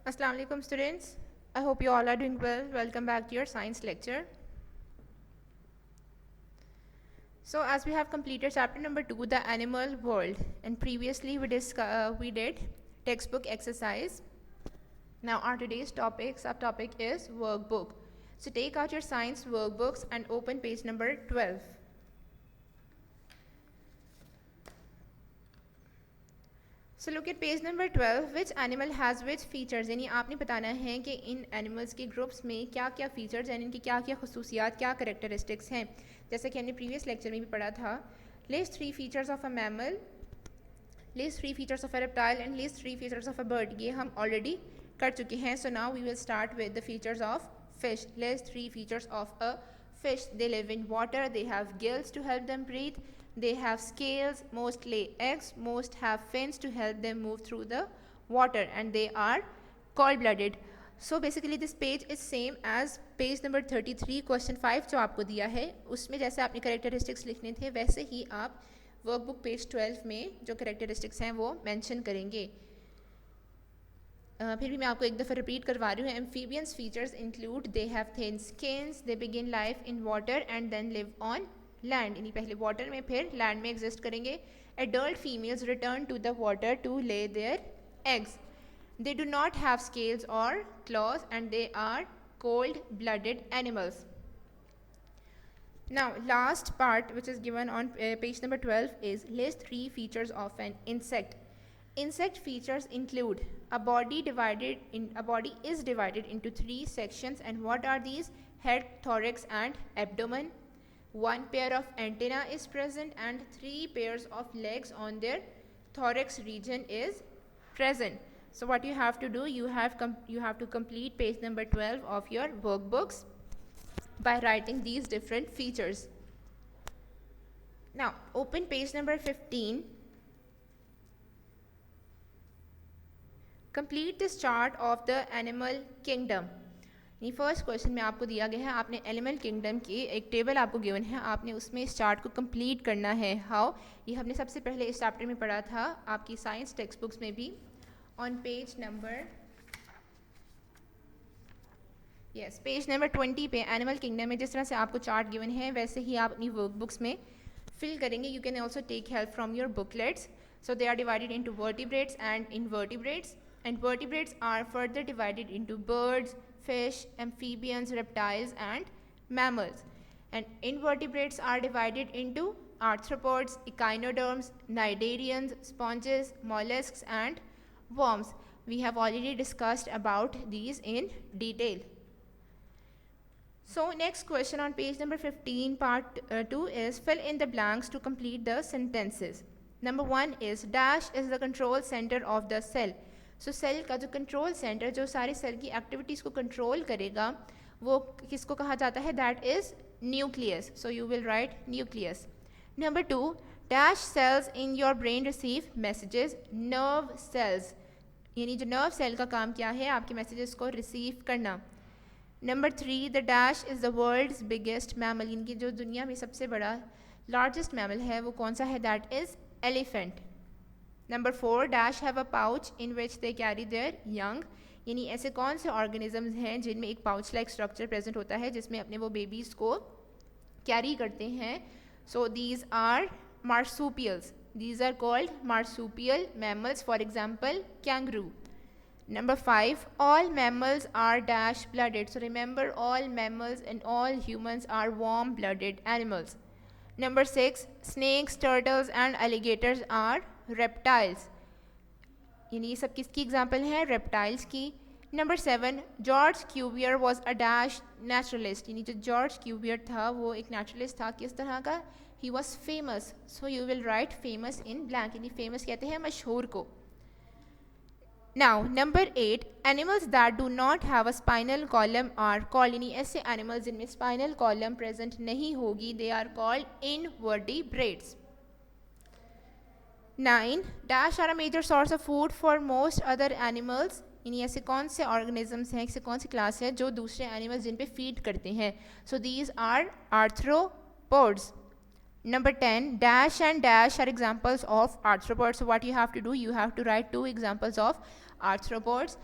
Assalamu alaikum students. I hope you all are doing well. Welcome back to your science lecture. So as we have completed chapter number 2, the animal world, and previously we did textbook exercise. Now our today's subtopic is workbook. So take out your science workbooks and open page number 12. So look at page number 12. Which animal has which features? यानी आपने बताना है कि इन animals के groups में क्या क्या features हैं, इनकी क्या क्या खसूसियात, क्या करेक्टरिस्टिक्स हैं. जैसे कि हमने प्रीवियस लेक्चर में भी पढ़ा था, list 3 features of a mammal, list 3 features of a reptile and list 3 features of a bird. ये हम ऑलरेडी कर चुके हैं. So now we will start with the features of fish. List 3 features of a fish. They live in water, they have gills to help them breathe, they have scales, most lay eggs, most have fins to help them move through the water, and they are cold-blooded. So basically this page is same as page number 33 question 5 जो आपको दिया है. उसमें जैसे आपने characteristics लिखने थे वैसे ही आप workbook page 12 में जो characteristics हैं वो mention करेंगे. फिर भी मैं आपको एक दफ़ा रिपीट करवा रही हूँ. Amphibians features include they have thin skins, they begin life in water and then live on land. यानी पहले वाटर में फिर लैंड में एग्जिस्ट करेंगे. Adult females return to the water to lay their eggs. They do not have scales और claws and they are cold blooded animals. Now last part which is given on page number 12 is list 3 features of an insect. Insect features include a body is divided into 3 sections, and what are these? Head, thorax and abdomen. 1 pair of antenna is present and 3 pairs of legs on their thorax region is present. So what you have to do, you have to complete page number 12 of your workbooks by writing these different features. Now open page number 15. Complete this chart of the animal kingdom. ये first question में आपको दिया गया है, आपने animal kingdom की एक table आपको गिवन है, आपने उसमें इस चार्ट को कंप्लीट करना है. हाउ? ये हमने सबसे पहले इस चैप्टर में पढ़ा था आपकी साइंस टेक्स्ट बुक्स में भी. On page number page number 20 पे एनिमल किंगडम में जिस तरह से आपको चार्ट गिवन है वैसे ही आप अपनी वर्क बुक्स में फिल करेंगे. You can also take help from your booklets. So they are divided into vertebrates and invertebrates. And vertebrates are further divided into birds, fish, amphibians, reptiles and mammals. And invertebrates are divided into arthropods, echinoderms, cnidarians, sponges, mollusks and worms. We have already discussed about these in detail. So next question on page number 15 part 2 is fill in the blanks to complete the sentences. Number 1 is dash is the control center of the cell. So cell का जो control centre जो सारे cell की activities को control करेगा वो किसको कहा जाता है? That is nucleus. So you will write nucleus. Number 2 dash cells in your brain receive messages. Nerve cells, यानी जो नर्व सेल का काम क्या है? आपके मैसेजेस को रिसीव करना. Number 3 the dash is the world's biggest mammal. इनकी जो दुनिया में सबसे बड़ा लार्जेस्ट मैमल है वो कौन सा है? That is elephant. Number 4 dash have a pouch in which they carry their young. यानी ऐसे कौन से ऑर्गेनिजम्स हैं जिनमें एक पाउच लाइक स्ट्रक्चर प्रेजेंट होता है जिसमें अपने वो बेबीज़ को कैरी करते हैं. So these are marsupials. These are called marsupial mammals. For example kangaroo. Number 5 all mammals are dash blooded. So remember all mammals and all humans are warm blooded animals. Number 6 snakes, turtles and alligators are reptiles. यानी ये सब किसकी example है? Reptiles की. Number 7 George Cuvier was a dash naturalist. यानी जो George Cuvier था वो एक नेचुरलिस्ट था. किस तरह का? He was famous. So you will right famous in blank. यानी फेमस कहते हैं मशहूर को. Now number 8 animals that do not have a spinal column are called. यानी ऐसे animals जिनमें spinal column present नहीं होगी they are called invertebrates. 9 dash are a major source of food for most other animals. यानी ऐसे कौन से organisms हैं, ऐसे कौन सी class है जो दूसरे animals जिन पे feed करते हैं? So these are arthropods. Number 10 dash and dash are examples of arthropods. So what you have to do, you have to write 2 examples of arthropods.